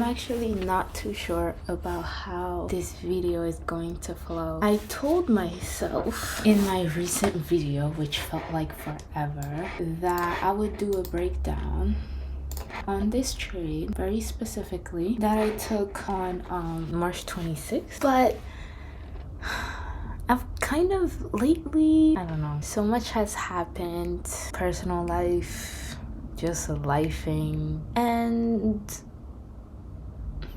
actually not too sure about how this video is going to flow. I told myself in my recent video, which felt like forever, that I would do a breakdown on this trade, very specifically, that I took on March 26th. But I've kind of lately, I don't know, so much has happened, personal life, just lifing, and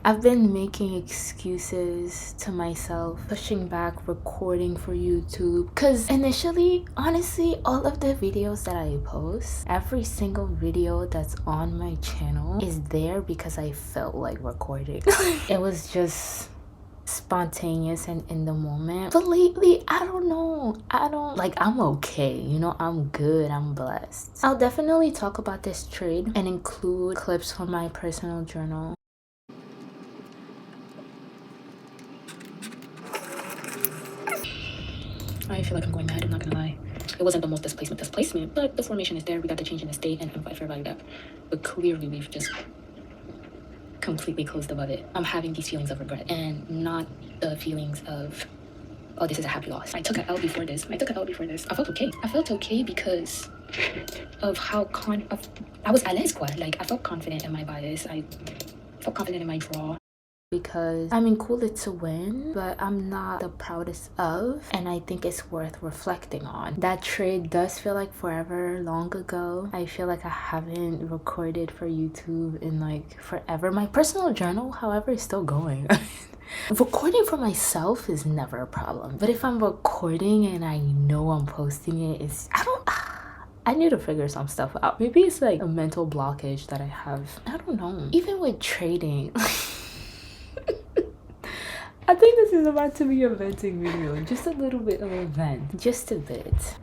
I've been making excuses to myself, pushing back recording for YouTube, because initially, honestly, all of the videos that I post, every single video that's on my channel is there because I felt like recording. It was just spontaneous and in the moment. But lately, I don't know, I'm okay, you know, I'm good, I'm blessed. I'll definitely talk about this trade and include clips from my personal journal. I feel like I'm going mad, I'm not gonna lie. It wasn't the most displacement, but the formation is there. We got the change in the state and I'm fair value gap. But clearly we've just completely closed above it. I'm having these feelings of regret and not the feelings of, oh, this is a happy loss. I took an L before this. I felt okay. I felt okay because of how I was à l'aise, quoi. Like, I felt confident in my bias. I felt confident in my draw. Because I mean, cool, it's a win, but I'm not the proudest of, and I think it's worth reflecting on. That trade does feel like forever long ago. I feel like I haven't recorded for YouTube in like forever. My personal journal, however, is still going. Recording for myself is never a problem, but if I'm recording and I know I'm posting it, I need to figure some stuff out. Maybe it's like a mental blockage that I have. I don't know. Even with trading, I think this is about to be a venting video. Just a little bit of a vent. Just a bit.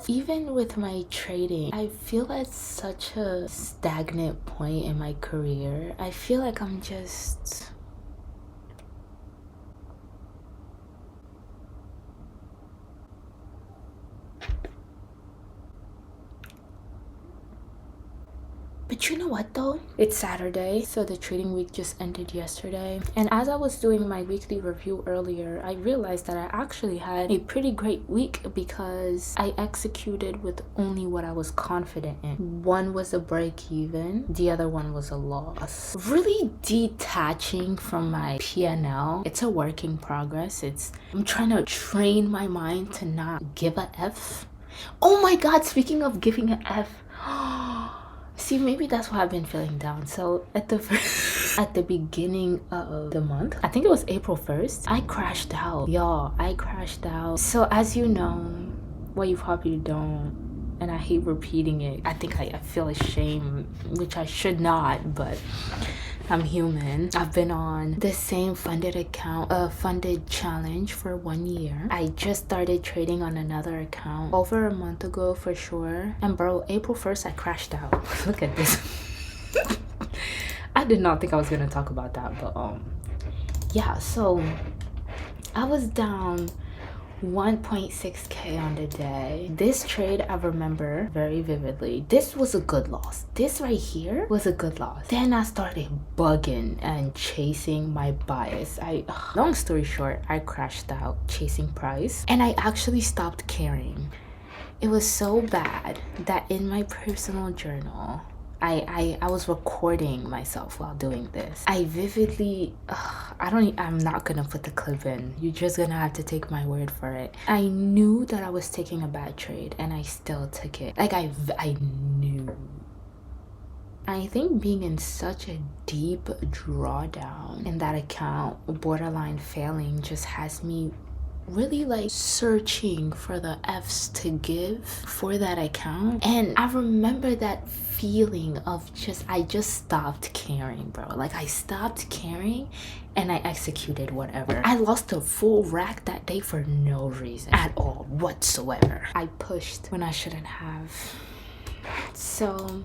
Even with my trading, I feel at such a stagnant point in my career. I feel like I'm just... But you know what though? It's Saturday, so the trading week just ended yesterday. And as I was doing my weekly review earlier, I realized that I actually had a pretty great week because I executed with only what I was confident in. One was a break even, the other one was a loss. Really detaching from my P&L. It's a work in progress. I'm trying to train my mind to not give a F. Oh my god, speaking of giving an F. See, maybe that's why I've been feeling down. So at the beginning of the month, I think it was April 1st, I crashed out. Y'all, I crashed out. So as you know, well, you probably don't, and I hate repeating it. I think I feel ashamed, which I should not, but I'm human. I've been on the same funded challenge for 1 year. I just started trading on another account over a month ago for sure. And bro, April 1st, I crashed out. Look at this. I did not think I was gonna talk about that, but yeah, so I was down 1.6k on the day. This trade I remember very vividly. This was a good loss. This right here was a good loss. Then I started bugging and chasing my bias. Long story short, I crashed out chasing price and I actually stopped caring. It was so bad that in my personal journal, I was recording myself while doing this. I vividly, I'm not gonna put the clip in. You're just gonna have to take my word for it. I knew that I was taking a bad trade and I still took it. Like I knew. I think being in such a deep drawdown in that account, borderline failing, just has me really like searching for the F's to give for that account. And I remember that feeling of I just stopped caring, bro. Like I stopped caring and I executed whatever. I lost a full rack that day for no reason at all whatsoever. I pushed when I shouldn't have. So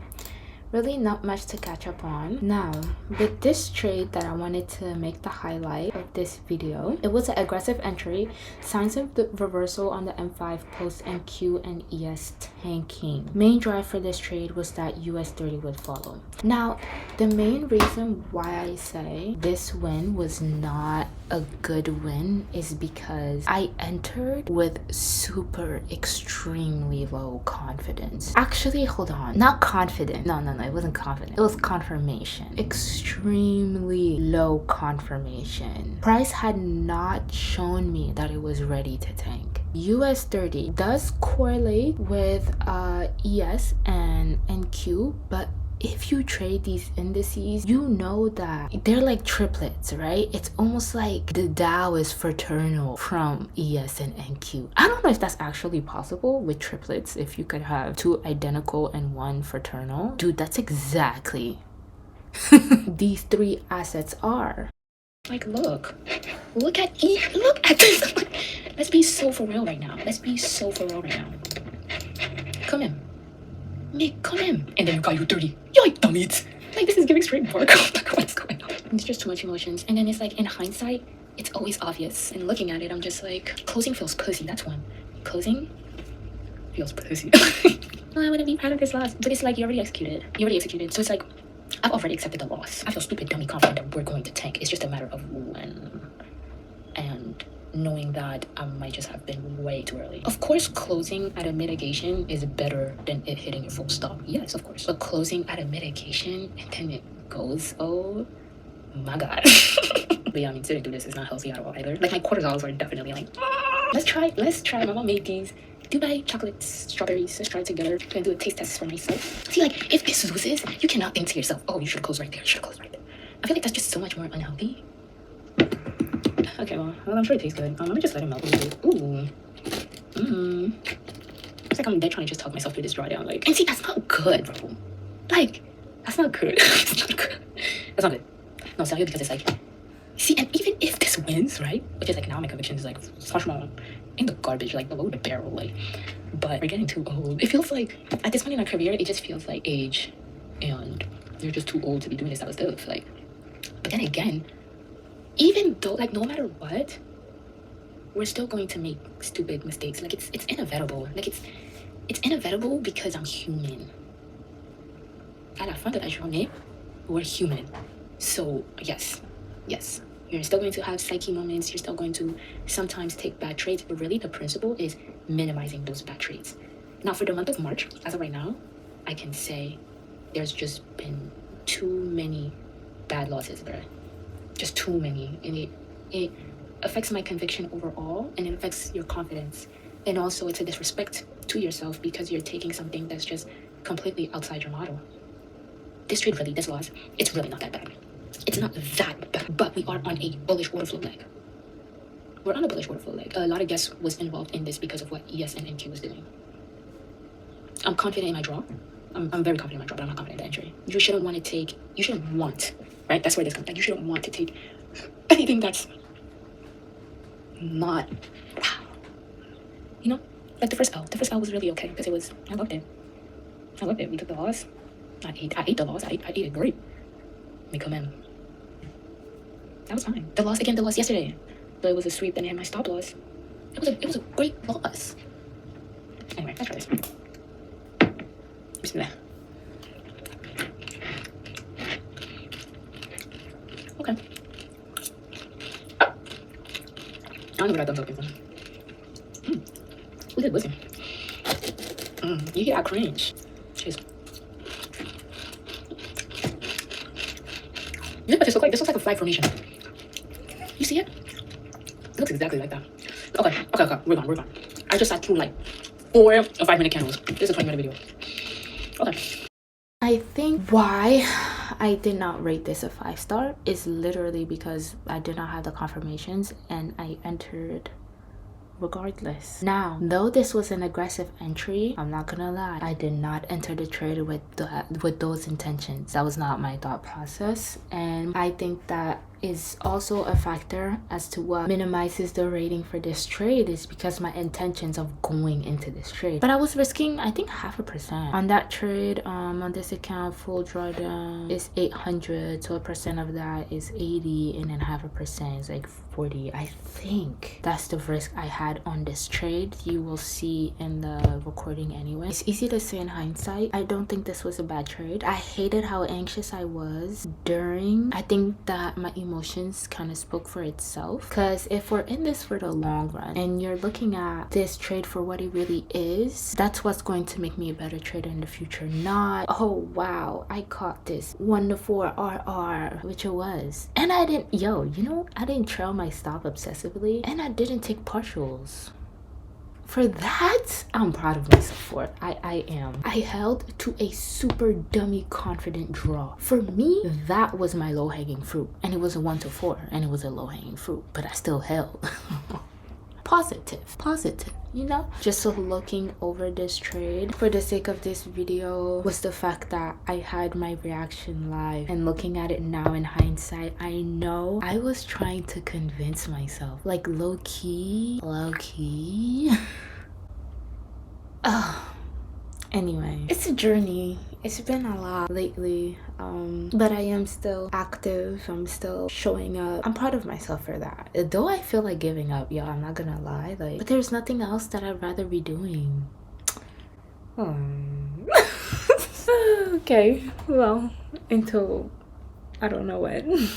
really not much to catch up on. Now, with this trade that I wanted to make the highlight of this video, it was an aggressive entry, signs of the reversal on the M5 post NQ and ES tanking. Main drive for this trade was that US 30 would follow. Now, the main reason why I say this win was not a good win is because I entered with super extremely low confidence. Actually, hold on, not confident. No, it wasn't confident. It was confirmation. Extremely low confirmation. Price had not shown me that it was ready to tank. US 30 does correlate with ES and NQ, but if you trade these indices, you know that they're like triplets, right? It's almost like the Dow is fraternal from ES and NQ. I don't know if that's actually possible with triplets, if you could have two identical and one fraternal. Dude, that's exactly these three assets are. Like, look at this. Let's be so for real right now. Come in. Mick, come in. And then you got your 30. Yo, dummies. Like, this is giving straight bark. What's going on? It's just too much emotions. And then it's like, in hindsight, it's always obvious. And looking at it, I'm just like, closing feels pussy. That's one. Closing feels pussy. Oh, I want to be part of this loss. But it's like, you already executed. So it's like, I've already accepted the loss. I feel stupid, dummy confident that we're going to tank. It's just a matter of when. And knowing that I might just have been way too early. Of course, closing at a mitigation is better than it hitting a full stop. Yes, of course. But closing at a mitigation and then it goes, oh my god. But yeah, I mean, sitting through this is not healthy at all either. Like, my cortisols are definitely like, let's try. My mom made these Dubai chocolate strawberries. Let's try it together. I'm gonna do a taste test for myself. See, like, if this loses, you cannot think to yourself, oh, you should have closed right there. I feel like that's just so much more unhealthy. Okay, well, I'm sure it tastes good. Let me just let it melt a little bit. Ooh. It's like I'm dead trying to just talk myself through this drawdown. Like, and see, that's not good, bro. Like, that's not good. It's not good. That's not good. No, it's not good because it's like, see, and even if this wins, right? Which is like, now my conviction is like, in the garbage, like below the barrel, like, but we're getting too old. It feels like, at this point in our career, it just feels like age, and you're just too old to be doing this type of stuff. Like, but then again, even though, like, no matter what, we're still going to make stupid mistakes. Like, it's inevitable. Like, it's inevitable because I'm human. À la fin de la journée, we're human. So, yes, you're still going to have psyche moments. You're still going to sometimes take bad trades. But really, the principle is minimizing those bad trades. Now, for the month of March, as of right now, I can say there's just been too many bad losses, bruh. Just too many. And it affects my conviction overall, and it affects your confidence. And also, it's a disrespect to yourself because you're taking something that's just completely outside your model. This loss, it's really not that bad. It's not that bad, but we are on a bullish order flow leg. We're on a bullish order flow leg. A lot of guess was involved in this because of what ES and NQ was doing. I'm confident in my draw. I'm very confident in my draw, but I'm not confident in the entry. You shouldn't want, right? That's where this comes from. You shouldn't want to take anything that's not, you know, like the first L was really okay because I loved it. We took the loss. I ate the loss. I ate it great. Let me come in. That was fine. The loss yesterday. But it was a sweep and I had my stop loss. It was a great loss. Anyway, let's try this. Bismillah. Okay. I don't know what I thumbs up for. Who did listen? You get out cringe. Cheers. You know what this looks like? This looks like a flag formation. You see it? It looks exactly like that. Okay. We're gone. I just sat through like 4 or 5 minute candles. This is a 20-minute video. Okay. I think why I did not rate this a 5-star is literally because I did not have the confirmations and I entered regardless. Now, though this was an aggressive entry, I'm not gonna lie, I did not enter the trade with those intentions. That was not my thought process, and I think that is also a factor as to what minimizes the rating for this trade, is because my intentions of going into this trade. But I was risking, I think, 0.5% on that trade. On this account, full drawdown is 800, so a percent of that is 80, and then 0.5% is like 40. I think that's the risk I had on this trade. You will see in the recording anyway. It's easy to say in hindsight. I don't think this was a bad trade. I hated how anxious I was during. I think that my emotions kind of spoke for itself, because if we're in this for the long run and you're looking at this trade for what it really is, that's what's going to make me a better trader in the future. Not, oh wow, I caught this 1 to 4 RR, which it was, and I didn't, I didn't trail my stop obsessively, and I didn't take partials. For that, I'm proud of myself for it. I am. I held to a super dummy confident draw. For me, that was my low-hanging fruit, and it was a 1 to 4, and it was a low-hanging fruit, but I still held. Positive, just so looking over this trade for the sake of this video was the fact that I had my reaction live, and looking at it now in hindsight, I know I was trying to convince myself, like low-key. Anyway, it's a journey. It's been a lot lately, but I am still active. I'm still showing up. I'm proud of myself for that. Though I feel like giving up, y'all, I'm not gonna lie. But there's nothing else that I'd rather be doing. Okay, well, until I don't know when.